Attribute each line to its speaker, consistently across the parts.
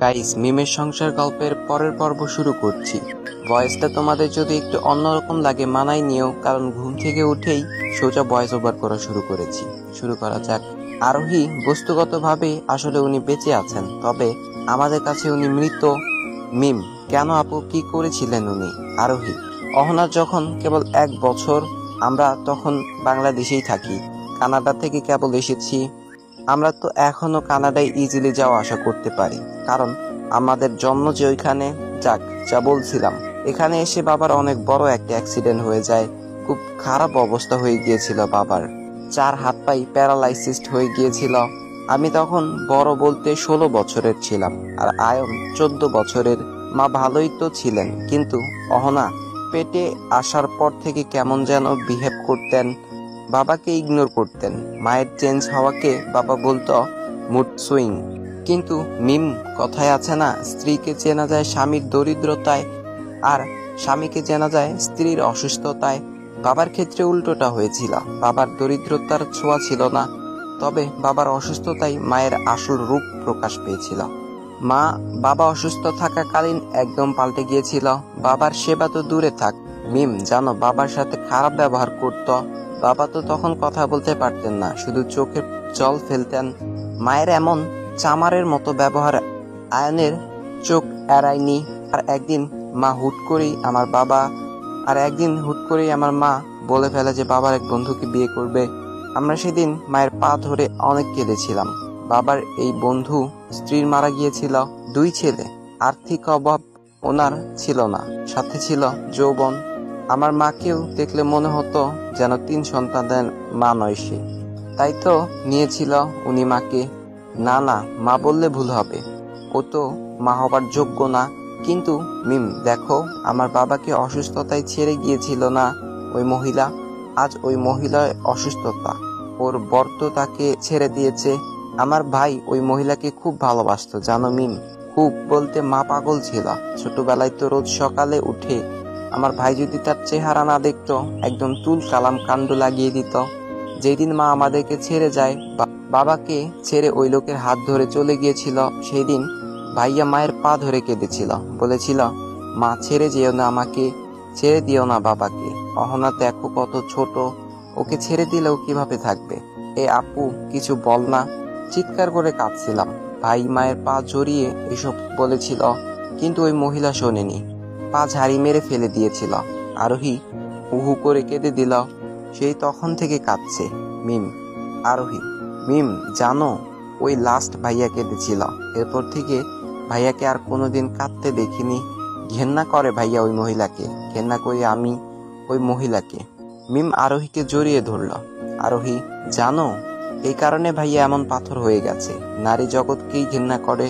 Speaker 1: Guys, মিমের সংসার গল্পের পরের পর্ব শুরু করছি। ভয়েসটা তোমাদের যদি একটু অন্যরকম লাগে মানায় নিও, কারণ ঘুম থেকে উঠেই সোজা ভয়েস ওভার করা শুরু করেছি। শুরু করা যাক। আরোহী বস্তুগতভাবে আসলে উনি বেঁচে আছেন, তবে আমাদের কাছে উনি মৃত। মিম: কেন আপু, কি করেছিলেন উনি? আরোহী: অহনার যখন কেবল 1 বছর, আমরা তখন বাংলাদেশেই থাকি, কানাডা থেকে কেবল এসেছি। আমরা তো এখনো কানাডায় ইজিলি যাওয়া আসা করতে পারি, কারণ আমাদের জন্ম যে ওইখানে। যাক, যা বলছিলাম, এখানে এসে বাবার অনেক বড় একটা অ্যাক্সিডেন্ট হয়ে যায়। খুব খারাপ অবস্থা হয়ে গিয়েছিল বাবার, 4 হাত পাই প্যারালাইসিসড হয়ে গিয়েছিল। আমি তখন বড় বলতে 16 বছরের ছিলাম, আর আয়ন 14 বছরের। মা ভালোই তো ছিলেন, কিন্তু অহনা পেটে আসার পর থেকে কেমন যেন বিহেভ করতেন, বাবাকে ইগনোর করতেন। মায়ের চেঞ্জ হওয়াকে বাবা বলতো মুড সুইং। কিন্তু মিম, কথায় আছে না, স্ত্রীকে চেনা যায় স্বামীর দরিদ্রতায়, আর স্বামীকে চেনা যায় স্ত্রীর অসুস্থতায়। বাবার ক্ষেত্রে উল্টোটা হয়েছিল। বাবার দরিদ্রতার ছোঁয়া ছিল না, তবে বাবার অসুস্থতায় মায়ের আসল রূপ প্রকাশ পেয়েছিল। বাবা অসুস্থ থাকাকালীন একদম পাল্টে গিয়েছিল। বাবার সেবা তো দূরে থাক, মিম জানো, বাবার সাথে খারাপ ব্যবহার করত। বাবা তো তখন কথা বলতে পারতেন না, শুধু চোখে জল ফেলতেন। মায়ের এমন চামারের মতো ব্যবহার আয়নের চোখ এড়ায়নি। আর একদিন হুট করেই আমার মা বলে ফেলে যে বাবার এক বন্ধুকে বিয়ে করবে। আমরা সেদিন মায়ের পা ধরে অনেক কেঁদেছিলাম। বাবার এই বন্ধু স্ত্রীর মারা গিয়েছিল, 2 ছেলে। আর্থিক অভাব ওনার ছিল না, সাথে ছিল যৌবন। আমার মাকেও দেখলে মনে হতো যেন 3 সন্তানের মা নয় সে। তাই তো নিয়েছিল উনি মাকে। না, মা বললে ভুল হবে, ও তো মা হবার যোগ্য না। কিন্তু মিম দেখো, আমার বাবাকে অসুস্থতায় ছেড়ে গিয়েছিল না ওই মহিলা। আজ ওই মহিলার অসুস্থতা, ওর বর তো তাকে ছেড়ে দিয়েছে। আমার ভাই ওই মহিলাকে খুব ভালোবাসতো জানো মিম, খুব বলতে মা পাগল ছিল। ছোটবেলায় তো রোজ সকালে উঠে আমার ভাই যদি তার চেহারা না দেখতো, একদম তুল কালাম কাণ্ড লাগিয়ে দিত। যেদিন মা আমাদেরকে ছেড়ে যায়, বাবাকে ছেড়ে ওই লোকের হাত ধরে চলে গিয়েছিল, সেই দিন ভাইয়া মায়ের পা ধরে কেঁদেছিল, বলেছিল, মা ছেড়ে যেও না আমাকে, ছেড়ে দিও না বাবাকে। অহনা দেখো কত ছোট, ওকে ছেড়ে দিলেও কিভাবে থাকবে? এ আপু, কিছু বল না। চিৎকার করে কাঁদছিলাম। ভাই মায়ের পা জড়িয়ে এসব বলেছিল, কিন্তু ওই মহিলা শোনেনি, পা ঝাড়ি মেরে ফেলে দিয়েছিল। আরোহী উহু করে কেঁদে দিল, সেই তখন থেকে কাঁদছে। মিম: আরোহী: মিম জানো, ওই লাস্ট ভাইয়া কেঁদেছিল। এরপর থেকে ভাইয়াকে আর কোনোদিন কাঁদতে দেখিনি। ঘেন্না করে ভাইয়া ওই মহিলাকে, ঘেন্না করি আমি ওই মহিলাকে। মিম আরোহীকে জড়িয়ে ধরল। আরোহী: জানো, এই কারণে ভাইয়া এমন পাথর হয়ে গেছে, নারী জগৎকেই ঘেন্না করে।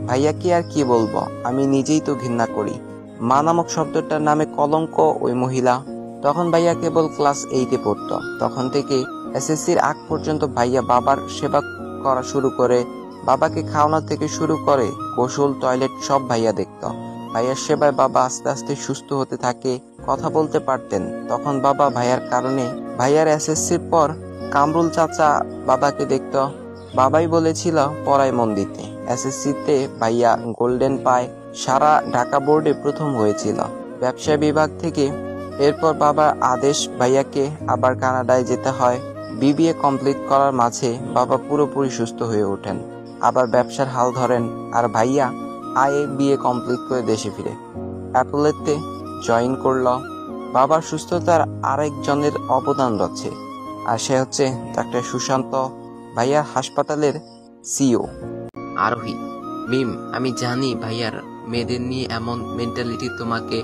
Speaker 1: ভাইয়াকে আর কি বলবো, আমি নিজেই তো ঘেন্না করি। মা নামক শব্দটার নামে কলঙ্ক ওই মহিলা। তখন ভাইয়া কেবল ক্লাস 8-এ পড়তো। তখন থেকে এসএসসির আগ পর্যন্ত ভাইয়া বাবার সেবা করা শুরু করে। বাবাকে খাওয়ানো থেকে শুরু করে গোসল, টয়লেট সব ভাইয়া দেখত। ভাইয়ার সেবায় বাবা আস্তে আস্তে সুস্থ হতে থাকে, কথা বলতে পারতেন। তখন বাবা ভাইয়ার এসএসসির পর কামরুল চাচা বাবাকে দেখত। বাবাই বলেছিল পড়ায় মন দিতে। এসএসসিতে ভাইয়া গোল্ডেন পায়, সারা ঢাকা বোর্ডে প্রথম হয়েছিল ব্যবসা বিভাগ থেকে। এরপর বাবার আদেশ ভাইয়াকে আবার কানাডায় যেতে হয়। বিবিএ কমপ্লিট করার মাঝে বাবা পুরোপুরি সুস্থ হয়ে ওঠেন, আবার ব্যবসার হাল ধরেন। আর ভাইয়া বিএ কমপ্লিট করে দেশে ফিরে অ্যাপোলোতে জয়েন করল। বাবার সুস্থতার আরেকজনের অবদান রয়েছে, আর সে হচ্ছে ডাক্তার সুশান্ত, ভাইয়া হাসপাতালের সিও।
Speaker 2: আরোহী: মিম আমি জানি ভাইয়ার মেয়েদের নিয়ে এমন মেন্টালিটি তোমাকে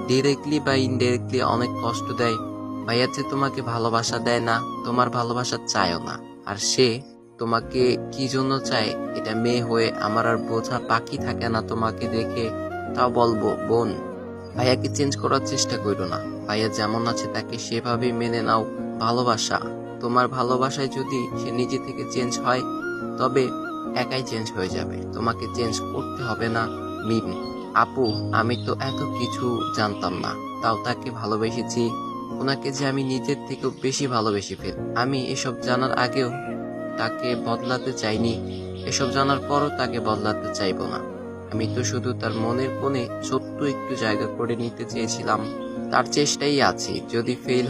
Speaker 2: ডিরেক্টলি বা ইনডিরেক্টলি অনেক কষ্ট দেয়। ভাইয়া যে তোমাকে ভালোবাসা দেয় না, তোমার ভালোবাসা চায়ও না। আর সে তোমাকে কি জন্য চায়, এটা মেয়ে হয়ে আমার আর বোঝা বাকি থাকে না তোমাকে দেখে। তাও বলবো বোন, ভাইয়াকে চেঞ্জ করার চেষ্টা করো না। ভাইয়া যেমন আছে তাকে সেভাবেই মেনে নাও। তোমার ভালোবাসায় যদি সে নিজে থেকে চেঞ্জ হয়, তবে একাই চেঞ্জ হয়ে যাবে, তোমাকে চেঞ্জ করতে হবে না। মিম: আপু, আমি তো এত কিছু জানতাম না, তাও তাকে ভালোবেসেছি। ওনাকে যে আমি নিজের থেকেও বেশি ভালোবেসে ফেলি। আমি এসব জানার আগেও তাকে বদলাতে চাইনি, এসব জানার পরও তাকে বদলাতে চাইবো না। আমি তো শুধু তার মনের কোণে ছোট্ট একটু জায়গা করে নিতে চেয়েছিলাম। তার চেষ্টাই আছে, যদি ফেল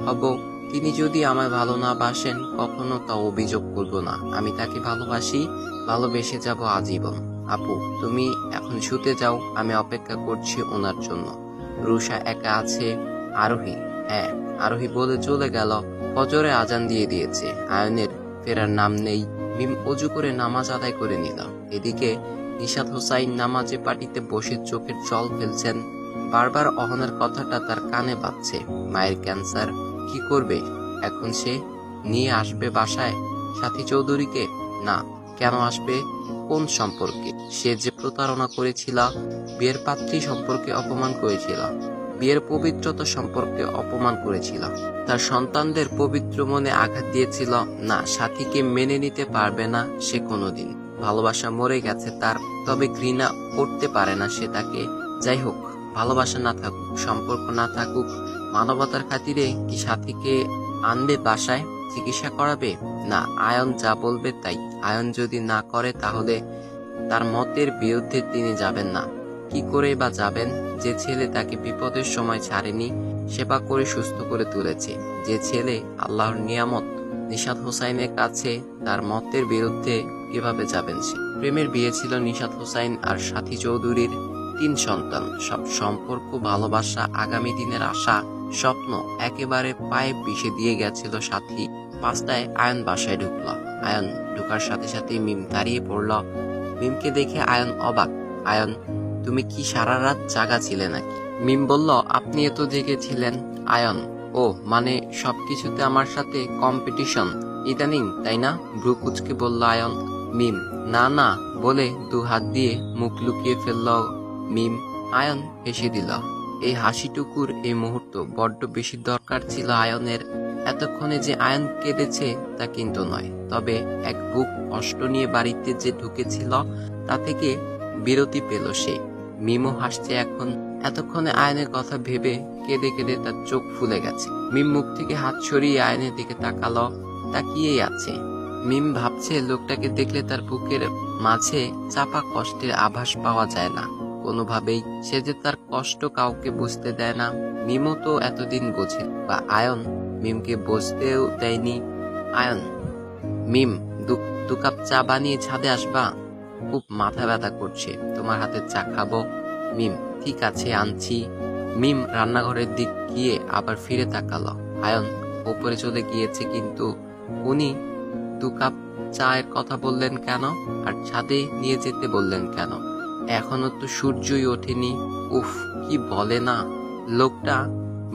Speaker 2: হব। তিনি যদি আমায় ভালো না বাসেন কখনো তা অভিযোগ করব না। আমি তাকে ভালোবাসি, ভালোবেসে যাব আজীবন। আপু, তুমি এখন শুতে যাও, আমি অপেক্ষা করছি ওনার জন্য। রুষা একা আছে? আরোহী? হ্যাঁ। আরোহী বলে চলে গেল। ফজরে আজান দিয়ে দিয়েছে, আয়নের ফেরার নাম নেই। মিম অজু করে নামাজ আদায় করে নিল। এদিকে নিশাত হোসাইন নামাজে পাটিতে বসে চোখের জল ফেলছেন। বারবার অহনার কথাটা তার কানে বাজছে। মায়ের ক্যান্সার, কি করবে এখন সে? নিয়ে আসবে বাসায় সাথী চৌধুরীকে? না। কেন আসবে? কোন সম্পর্কে? সে যে প্রতারণা করেছিল, বিয়ের পাত্রী সম্পর্কে অপমান করেছিল, বিয়ের পবিত্রতা সম্পর্কে অপমান করেছিল, তার সন্তানদের পবিত্র মনে আঘাত দিয়েছিল। না, সাথীকে মেনে নিতে পারবে না সে কোনোদিন। ভালোবাসা মরে গেছে তার, তবে ঘৃণা করতে পারে না সে তাকে। যাই হোক, ভালোবাসা না থাকুক, সম্পর্ক না থাকুক, মানবতার খাতিরে কি সাথীকে আনবে বাসায়? চিকিৎসা করাবে? না, আয়ন যা বলবে তাই। আয়ন যদি না করে তাহলে তার মতের বিরুদ্ধে তিনি যাবেন না। কি করে বা যাবেন? যে ছেলে তাকে বিপদের সময় ছাড়েনি, সেবা করে সুস্থ করে তুলেছে, যে ছেলে আল্লাহর নিয়ামত, নিশাত হোসাইনের কাছে তার মতের বিরুদ্ধে কিভাবে যাবেন সে? প্রেমের বিয়ে ছিল নিশাত হোসাইন আর সাথী চৌধুরীর। 3 সন্তান, সব সম্পর্ক, ভালোবাসা, আগামী দিনের আশা, স্বপ্ন একেবারে পায়ে পিষে দিয়ে গেছিল সাথী। 5টায় আয়ন বাসায় ঢুকল। আয়ন ঢুকার সাথে সাথে মিম দাঁড়িয়ে পড়ল। মিমকে দেখে আয়ন অবাক। আয়ন, তুমি কি সারা রাত জাগা ছিলে নাকি? মিম বলল, আপনি এত জেগেছিলেন? আয়ন, ও মানে সবকিছুতে আমার সাথে কম্পিটিশন ইদানিং, তাই না? ভ্রু কুচকে বলল আয়ন। মিম, না না বলে 2 হাত দিয়ে মুখ লুকিয়ে ফেলল মিম। আয়ন হেসে দিল। এই হাসিটুকুর এই মুহূর্ত বড্ড বেশি দরকার ছিল আয়নের। এতক্ষণে যে আয়ন কেঁদেছে তা কিন্তু নয়, তবে এক বুক কষ্ট নিয়ে বাড়িতে যে ঢুকেছিল তা থেকে বিরতি পেল সে। মিমও হাসছে এখন। এতক্ষণে আয়নের কথা ভেবে কেঁদে কেঁদে তার চোখ ফুলে গেছে। মিম মুখ থেকে হাত সরিয়ে আয়নের দিকে তাকালো। তাকিয়েই আছে। মিম ভাবছে, লোকটাকে দেখলে তার বুকের মাঝে চাপা কষ্টের আভাস পাওয়া যায় না কোনোভাবেই। সে যে তার কষ্ট কাউকে বুঝতে দেয় না। মিমও তো এতদিন বোঝে, বা আয়ন মিমকে বুঝতেও দেয়নি। আয়ন, মিম, 2 কাপ চা বানিয়ে ছাদে আসবা? খুব মাথা ব্যথা করছে, তোমার হাতে চা খাবো। মিম, ঠিক আছে, আনছি। মিম রান্নাঘরের দিক গিয়ে আবার ফিরে তাকালো। আয়ন উপরে চলে গিয়েছে, কিন্তু উনি 2 কাপ চায়ের কথা বললেন কেন? আর ছাদে নিয়ে যেতে বললেন কেন? এখনো তো সূর্যই ওঠেনি। উফ, কি বলে না লোকটা।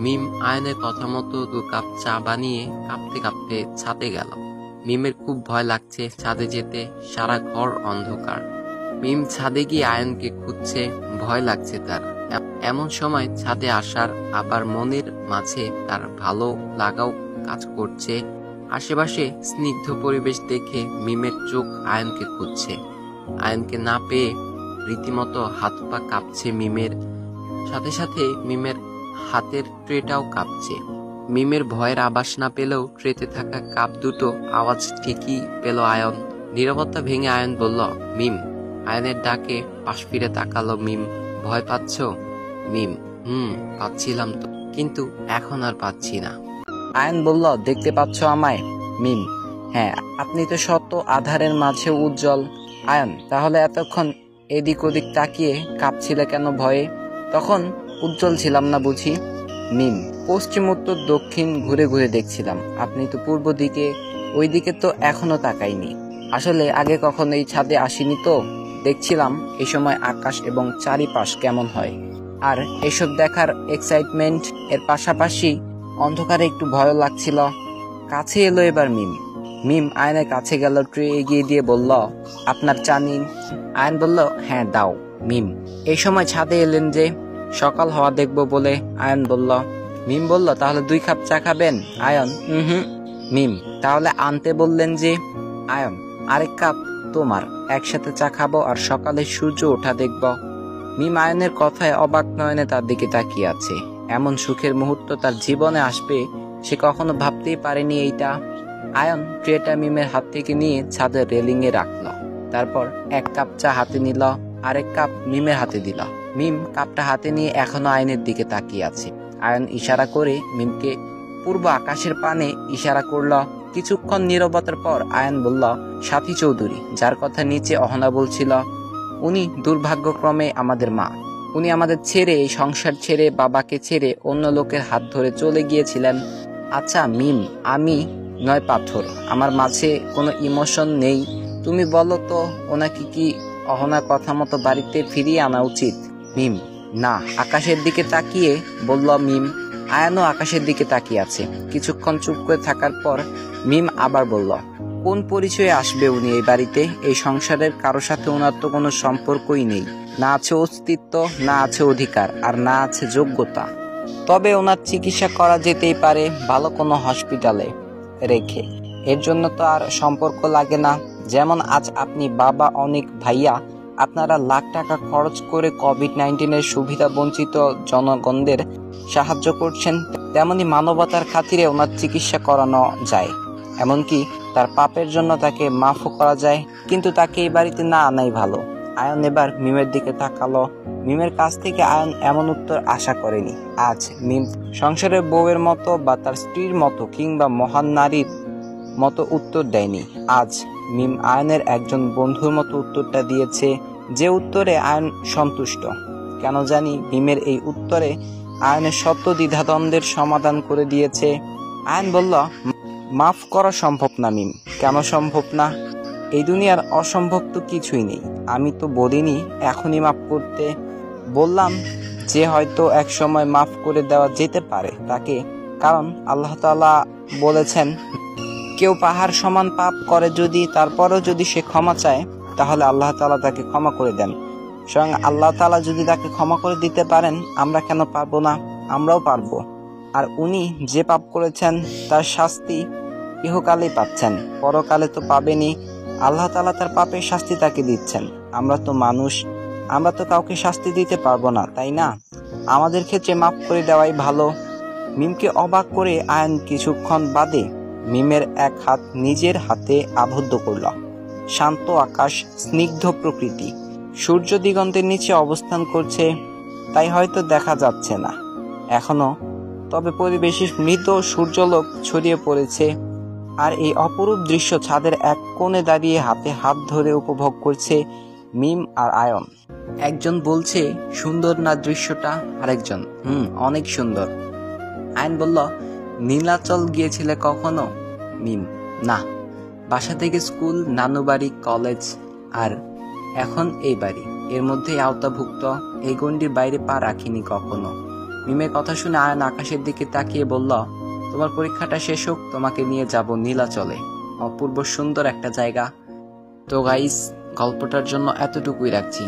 Speaker 2: মিম আয়নের কথা মতো 2 কাপ চা বানিয়ে কাঁপতে কাঁপতে ছাদে গেল। মিমের খুব ভয় লাগছে ছাদে যেতে, সারা ঘর অন্ধকার। মিম ছাদে গিয়ে আয়নকে খুঁজছে, ভয় লাগছে তার। এমন সময় ছাদে আসার, আবার মনের মাঝে তার ভালো লাগাও কাজ করছে। আশেপাশে স্নিগ্ধ পরিবেশ দেখে মিমের চোখ আয়নকে খুঁজছে। আয়নকে না পেয়ে রীতিমতো হাত পা কাঁপছে মিমের। সাথে সাথে মিমের হাতের ট্রেটাও কাঁপছে। মিমের ভয়ের আভাস না পেলেও ট্রেতে থাকা কাপ দুটো আওয়াজ ঠিকই পেল আয়ন। নীরবতা ভেঙে আয়ন বলল, মিম। আয়নের ডাকে পাশ ফিরে তাকালো মিম। ভয় পাচ্ছ? মিম, পাচ্ছিলাম তো, কিন্তু এখন আর পাচ্ছি না।
Speaker 1: আয়ন বলল, দেখতে পাচ্ছ আমায়? মিম, হ্যাঁ, আপনি তো শত আধারের মাঝে উজ্জ্বল। আয়ন, তাহলে এতক্ষণ এদিক ওদিক তাকিয়ে কাঁপছিলে কেন ভয়ে? তখন উজ্জ্বল ছিলাম না বুঝি? মিম, পশ্চিম উত্তর দক্ষিণ ঘুরে ঘুরে দেখছিলাম। আপনি তো পূর্ব দিকে, ওই দিকে তো এখনো তাকাইনি। আসলে আগে কখনো এই ছাদে আসিনি তো, দেখছিলাম এই সময় আকাশ এবং চারিপাশ কেমন হয়। আর এসব দেখার এক্সাইটমেন্ট এর পাশাপাশি অন্ধকারে একটু ভয় লাগছিল। কাছে এলো এবার মিম। মিম আয়নের কাছে গেল, ট্রে এগিয়ে দিয়ে বলল, আপনার চা নিন। আয়ন বলল, হ্যাঁ দাও। মিম, এই সময় ছাদে এলেন যে? সকাল হওয়া দেখবো বলে। আয়ন বলল। মিম বলল, তাহলে 2 কাপ চা খাবেন? আয়ন, মিম, তাহলে আনতে বললেন যে? আয়ন, আরেক কাপ তোমার, একসাথে চা খাবো আর সকালে সূর্য ওঠা দেখব। মিম আয়নের কথায় অবাক নয়নে তার দিকে তাকিয়ে আছে। এমন সুখের মুহূর্ত তার জীবনে আসবে সে কখনো ভাবতেই পারেনি এইটা। আয়ন ট্রেটা মিমের হাত থেকে নিয়ে ছাদের রেলিং এ রাখলো। তারপর 1 কাপ চা হাতে নিল।
Speaker 3: আরেক কাপ মিমের হাতে দিল। মিম কাপটা হাতে নিয়ে এখনো আয়নের দিকে তাকিয়ে আছে। আয়ন ইশারা করে মিমকে পূর্ব আকাশের পানে ইশারা করল। কিছুক্ষণ নীরবতার পর আয়ন বলল, সাথী চৌধুরী, যার কথা নিচে অহনা বলছিল, উনি দুর্ভাগ্যক্রমে আমাদের মা। উনি আমাদের ছেড়ে, এই সংসার ছেড়ে, বাবাকে ছেড়ে অন্য লোকের হাত ধরে চলে গিয়েছিলেন। আচ্ছা মিম, আমি নয় পাথর, আমার মাঝে কোনো ইমোশন নেই। তুমি বলো তো, ওনাকে কি অহনার কথা মতো বাড়িতে ফিরিয়ে আনা উচিত? মিম না। আকাশের দিকে তাকিয়ে বলল মিম। আয়ানও আকাশের দিকে তাকিয়ে আছে। কিছুক্ষণ চুপ করে থাকার পর মিম আবার বলল, কোন পরিচয়ে আসবে উনি এই বাড়িতে? এই সংসারের কারো সাথে ওনার তো কোনো সম্পর্কই নেই। না আছে অস্তিত্ব, না আছে অধিকার, আর না আছে যোগ্যতা। তবে ওনার চিকিৎসা করা যেতেই পারে ভালো কোনো হসপিটালে রেখে। এর জন্য তো আর সম্পর্ক লাগে না। যেমন আজ আপনি, বাবা, অনেক ভাইয়া আপনারা লাখ টাকা খরচ করে কোভিড-19 সুবিধা বঞ্চিত জনগণদের সাহায্য করছেন, তেমনি মানবতার খাতিরে ওনার চিকিৎসা করানো যায়। এমনকি তার পাপের জন্য তাকে মাফও করা যায়, কিন্তু তাকে এই বাড়িতে না আনাই ভালো। আয়ন এবার মিমের দিকে তাকালো। মিমের কাছ থেকে আয়ন এমন উত্তর আশা করেনি। আজ মিম সংসারের বউয়ের মতো বা তার স্ত্রীর মতো কিংবা মহান নারীর মতো উত্তর দেয়নি। আজ মিম আয়নের একজন বন্ধুর মতো উত্তরটা দিয়েছে, যে উত্তরে আয়ন সন্তুষ্ট। কেন জানি মিমের এই উত্তরে আয়নের সত্য দ্বিধাদ্বন্দ্বের সমাধান করে দিয়েছে। আয়ন বলল, মাফ করা সম্ভব না মিম। কেন সম্ভব না? এই দুনিয়ার অসম্ভব তো কিছুই নেই। আমি তো বলিনি এখনই মাফ করতে, বললাম যে হয়তো এক সময় মাফ করে দেওয়া যেতে পারে তাকে। কারণ আল্লাহ তাআলা বলেছেন, কেউ পাহাড় সমান পাপ করে যদি, তারপরেও যদি সে ক্ষমা চায়, তাহলে আল্লাহ তাআলা তাকে ক্ষমা করে দেন। স্বয়ং আল্লাহ তাআলা যদি তাকে ক্ষমা করে দিতে পারেন, আমরা কেন পারবো না? আমরাও পারবো। আর উনি যে পাপ করেছেন তার শাস্তি ইহকালেই পাচ্ছেন, পরকালে তো পাবেনি। আল্লাহ তাআলা তার পাপের শাস্তি তাকে দিচ্ছেন। আমরা তো মানুষ, আমরা তো কাউকে শাস্তি দিতে পারবো না, তাই না? আমাদের ক্ষেত্রে মাফ করে দেওয়াই ভালো। মিমকে অবাক করে আয়ন কিছুক্ষণ বাদে মিমের এক হাত নিজের হাতে আবদ্ধ করল। শান্ত আকাশ, স্নিগ্ধ প্রকৃতি, সূর্য দিগন্তের নিচে অবস্থান করছে, তাই হয়তো দেখা যাচ্ছে না এখনো, তবে পরিবেশে মৃত সূর্যলোক ছড়িয়ে পড়েছে। আর এই অপরূপ দৃশ্য ছাদের এক কোণে দাঁড়িয়ে হাতে হাত ধরে উপভোগ করছে মিম আর আয়ন। একজন বলছে, সুন্দর না দৃশ্যটা? আরেকজন, অনেক সুন্দর। আয়ন বলল, নীলাচল গিয়েছিলে কখনো? মিম, না। বাসা থেকে স্কুল, নানু বাড়ি, কলেজ, আর এখন এই বাড়ি, এর মধ্যেই আওতাভুক্ত। এই গণ্ডির বাইরে পা রাখিনি কখনো। মিমের কথা শুনে আয়ন আকাশের দিকে তাকিয়ে বলল, তোমার পরীক্ষাটা শেষ হোক, তোমাকে নিয়ে যাব নীলাচলে। অপূর্ব সুন্দর একটা জায়গা। তো গাইস, গল্পটার জন্য এতটুকুই রাখছি।